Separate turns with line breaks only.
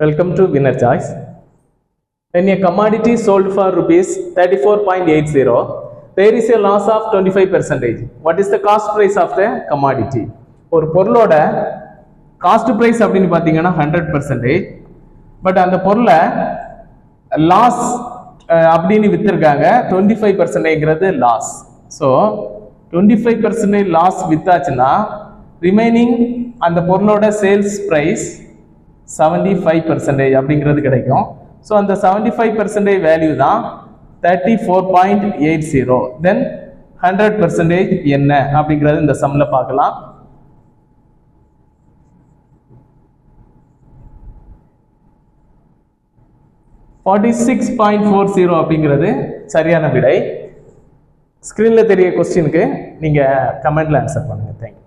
Welcome to Winner Choice. When a commodity sold for rupees 34.80, there is a loss of 25%. What is the cost price of the commodity? ஒரு பொருளோட cost price அப்படின்னு பார்த்தீங்கன்னா 100%, but அந்த பொருளை loss அப்படின்னு வித்திருக்காங்க 25%ங்கிறது loss. So 25% loss வித்தாச்சுன்னா remaining அந்த பொருளோட sales price 75% அப்படிங்கிறது கிடைக்கும். ஸோ அந்த 75% வேல்யூ தான் 34.80. தென் 100% என்ன அப்படிங்கிறது இந்த சம்ல பார்க்கலாம். $46.40 அப்படிங்கிறது சரியான விடை. ஸ்கிரீன்ல தெரிய கொஸ்டினுக்கு நீங்க கமெண்ட்ல ஆன்சர் பண்ணுங்க. தேங்க்யூ.